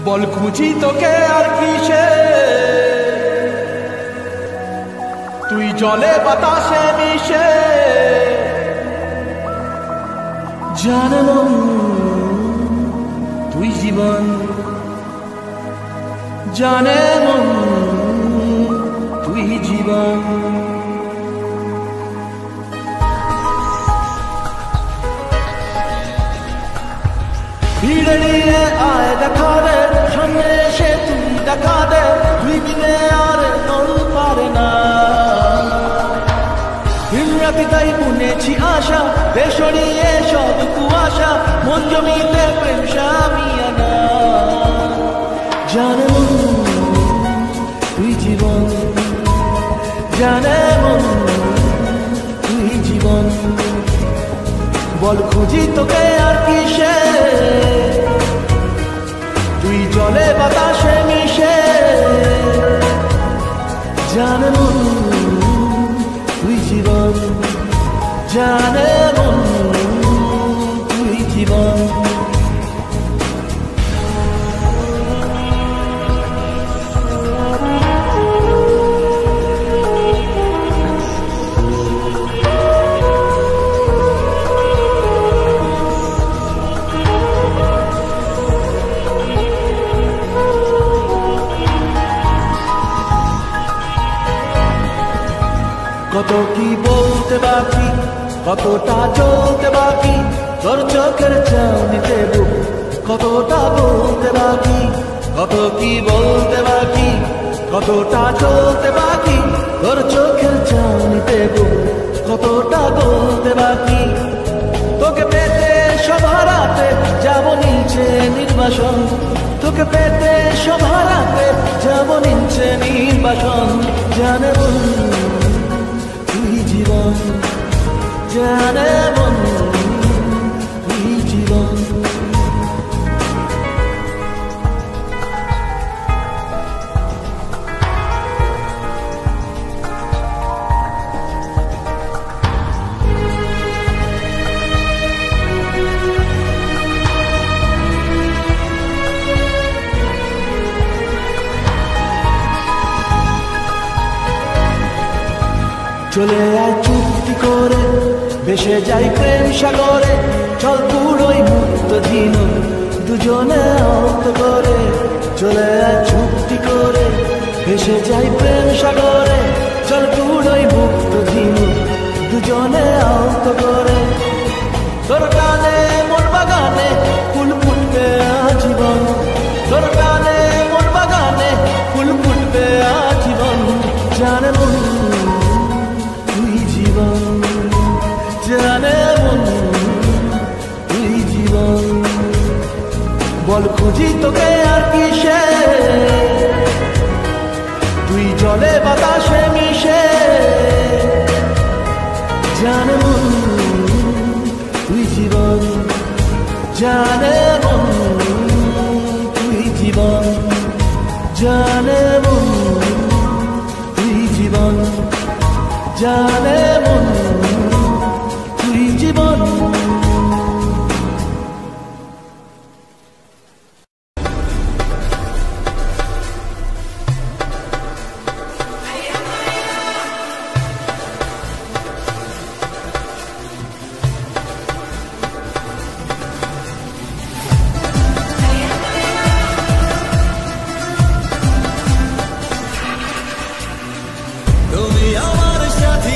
বল খুঁজি তোকে আর কিসে, তুই জলে বাতাসে মিশে। জানে মন তুই জীবন, জানে মন তুই জীবন। ভিড়ে নিয়ে আয় দেখা দে, সামনে এসে তুই দেখা দে, তুই বিনে আর নল পারে না। হিমরাতে তাই বুনেছি আশা, বেসরিয়ে সব কুয়াশা, মন জমিতে প্রেম সামিয়ানা। জানে মন তুই জীবন, জানে মন তুই জীবন। বল খুঁজি তোকে আর কিসে, তুই জলে বাতাসে মিশে। জানে মন তুই জীবন, জানে মন তুই জীবন। কত কি বলতে বাকি, কতটা চলতে বাকি, তোর চোখের চাউনিতে বুক। কতটা বলতে বাকি, কত কি বলতে বাকি, কতটা চলতে বাকি, তোর চোখের চাউনিতে বুক। কতটা বলতে বাকি, তোকে পেতে সব হারাতে যাব নিচে নির্বাসন। তোকে পেতে সব হারাতে যাব নিচে নির্বাসন। জানে মন তুই জীবন, জানে মন তুই জীবন। চলে আয় চুক্তি করে, ভেসে যাই প্রেম সাগরে। চল পুরোই মুক্ত দিন দুজনে আহত করে। চলে আয় চুক্তি করে, ভেসে যাই প্রেম সাগরে। চল পুরোই মুক্ত দিন দুজনে আহত করে। তোর গানে মন বাগানে ফুল ফুটবে আজীবন, তোর গানে মন বাগানে ফুল ফুটবে আজীবন। জানে মন তুই জীবন, জানে মন তুই জীবন। বল খুঁজি তোকে আর কিসে, তুই জলে বাতাসে মিশে। জানে মন তুই জীবন, জানে মন তুই জীবন। জানে মন তুই জীবন, জানে মন তুই জীবন। তুমি আমার সাথী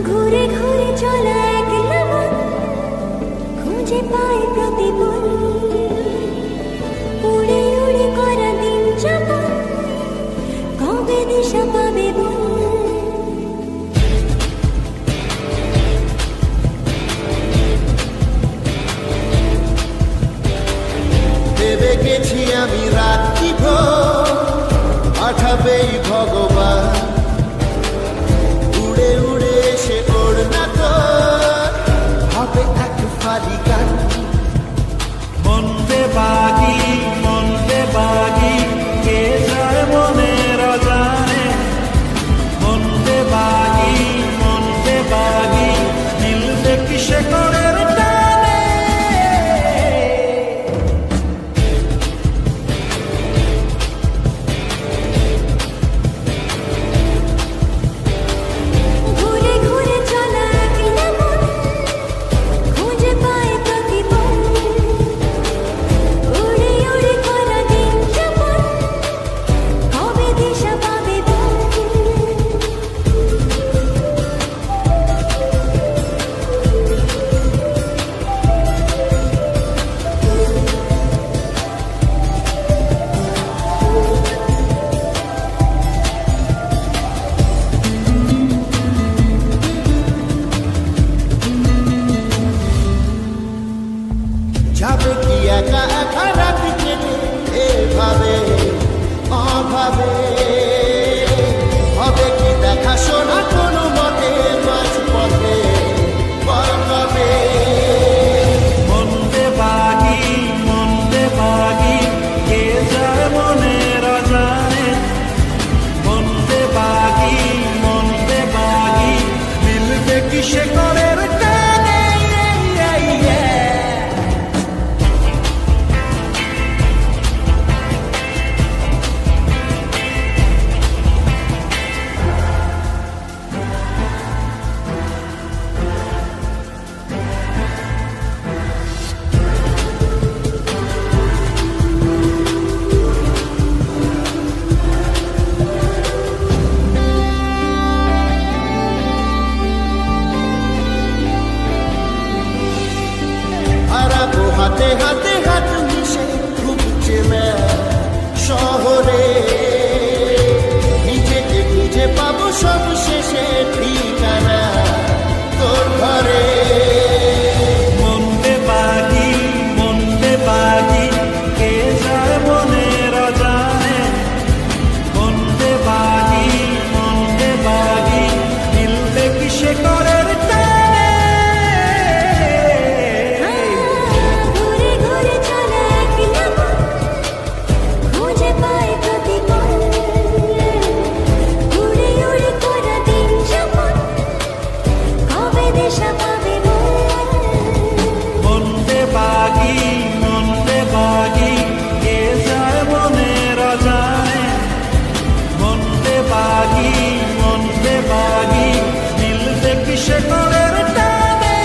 ঘুরে ঘুরে চলা একলা মন খুঁজে পায় প্রতিপল উড়ে উড়ে করা দিন যাপন কবে দিশা পাবে বল ভেবে গেছি আমি রাত্রি ভোর পাঠাবেই ভগবান উড়ে উড়ে এসে ওর না তো হবে এক ফালি গান মনতে বাগি কে যায় মনের অজানে মনতে বাগি মিলবে কিসে করের টানে ঘুরে ঘুরে চলা একলা মন খুঁজে পায় প্রতিপল উড়ে উড়ে করা দিন যাপন কবে দিশা পাবে বল যাবে কি একা একা রাতি কেটে এভাবে অভাবে হবে কি দেখাশোনা কোনো মতে মাঝ পথে পরবে মনতে বাগি কে যায় মনের অজানে মনতে বাগি মিলবে কিসে করের টানে হারাবো হাতে হাতে হাত মিশে ঘুরছে শহরে নিজেকে খুঁজে পাবো সব শেষে ঠিকানা তোর ঘরে মনতে বাগি কে যায় মনের অজানে মনতে বাগি মিলবে কিসে করের টানে ঘুরে ঘুরে চলা একলা মন খুঁজে পায় প্রতিপল উড়ে উড়ে করা দিন যাপন কবে দিশা পাবে বল মনতে বাগি কে যায় মনের অজানে মনতে বাগি মিলবে কিসে করের টানে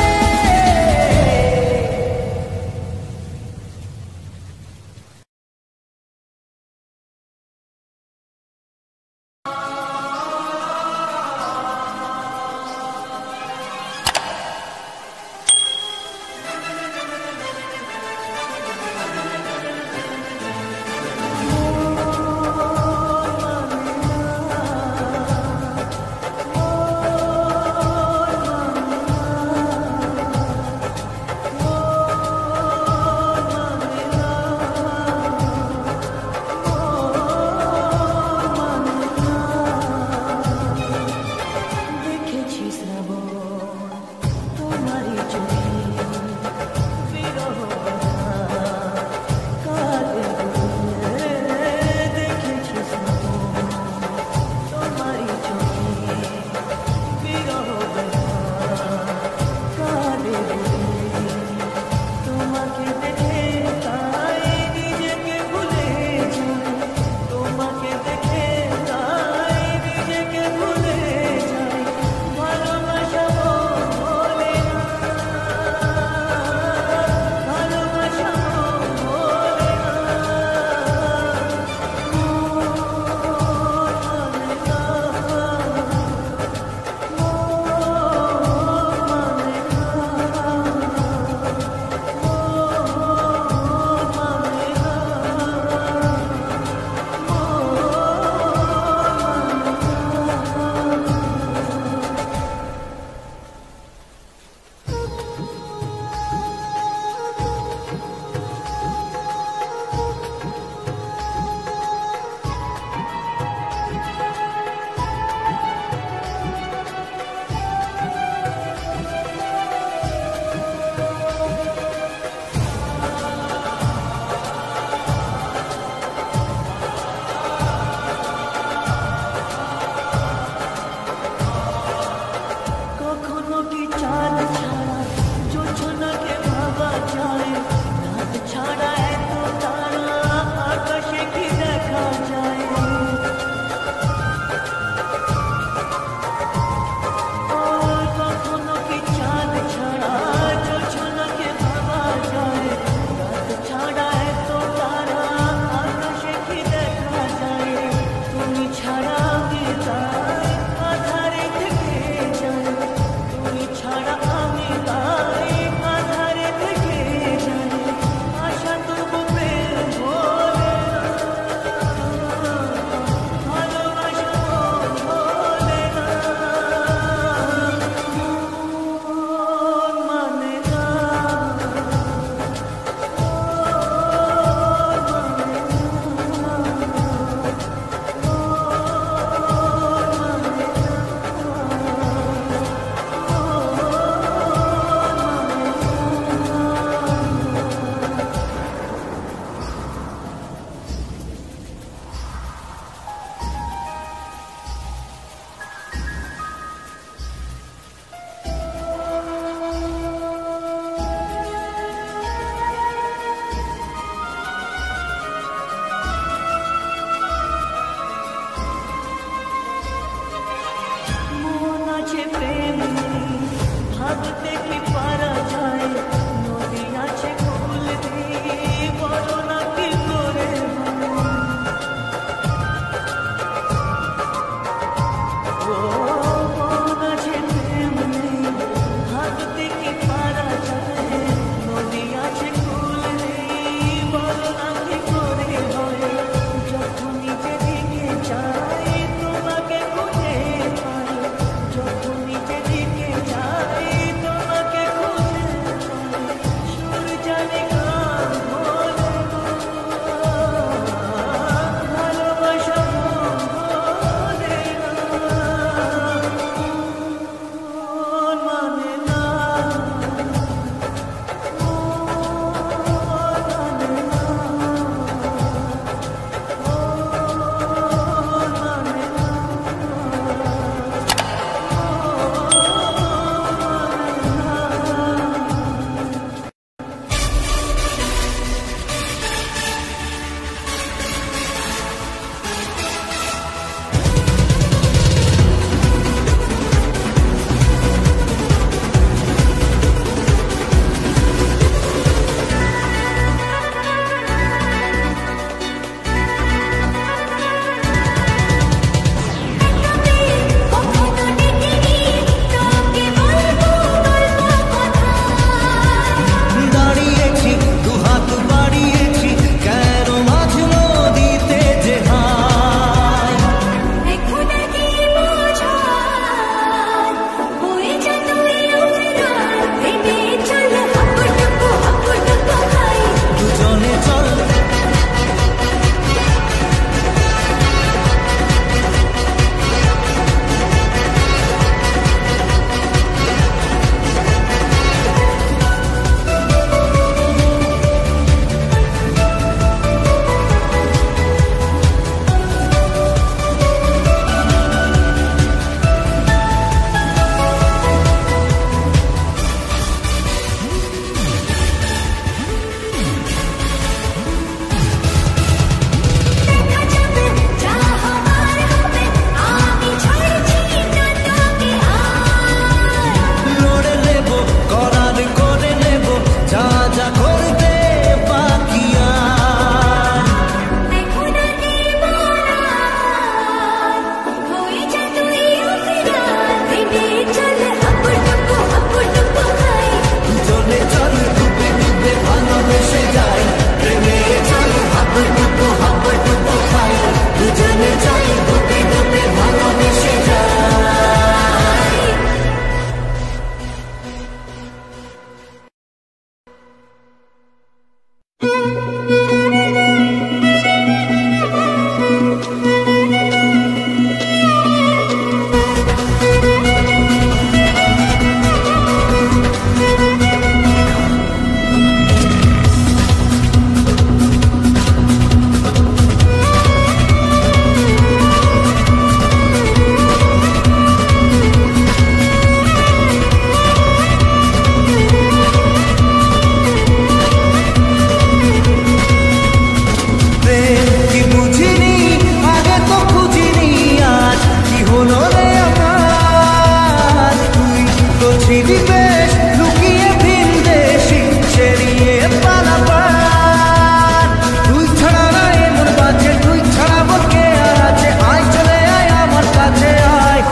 বিবেশ লুকিয়ে ভিনদেশি ছেড়িয়ে পালাবার তুই ছাড়া না এমন বাজে তুই ছাড়া বলকে আর আছে আয় চলে আয় আমার কাছে আয়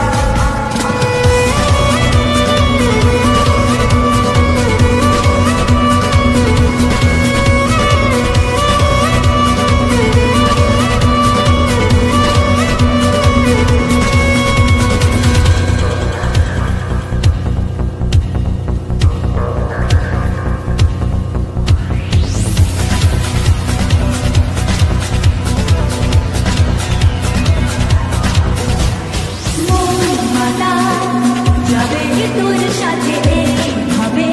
তোর সাথে হবে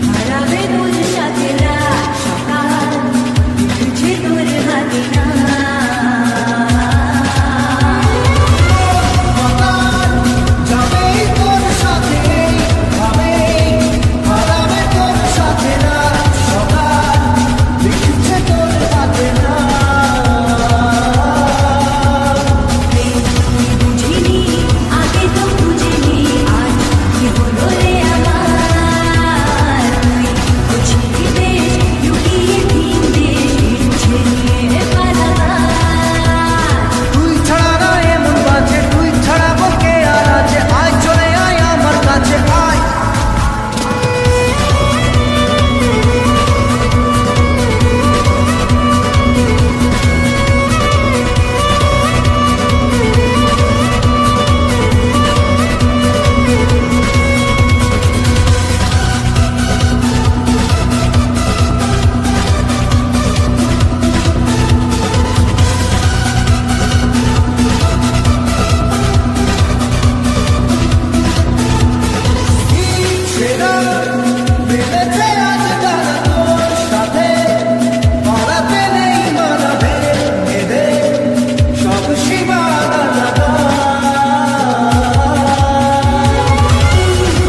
হারাবে তোর সাথে রাত সকাল বুঝে তোর হাতে না যাবে তোর সাথে হবে হারাবে তোর সাথে না সকাল লিখছে তোর হাতে না বুঝিনি আগে তো বুঝিনি আজ কি হলো রে আমার তুই বুঝিনি দেশ লুকিয়ে ভিন দেশ ছেড়ে পালাবার তুই ছাড়া না এমন বাজে তুই ছাড়া বলকে আর আছে আয় চলে আয় আমার কাছে আয় সেরা বেঁধেছে আজ তারা তোর সাথে পালাতে নেই মানাবে এদের সব সীমানা লাগা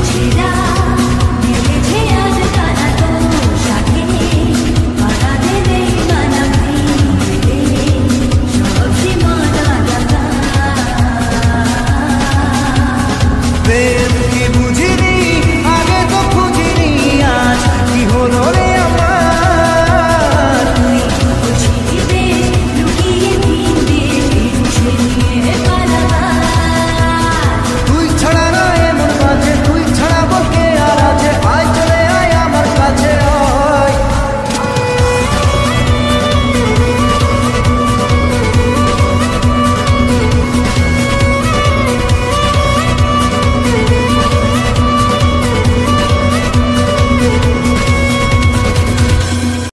ছেড়া বেঁধেছে আজ তারা তোর সাথে পালাতে নেই মানাবে সব সীমানা লাগা প্রেম কি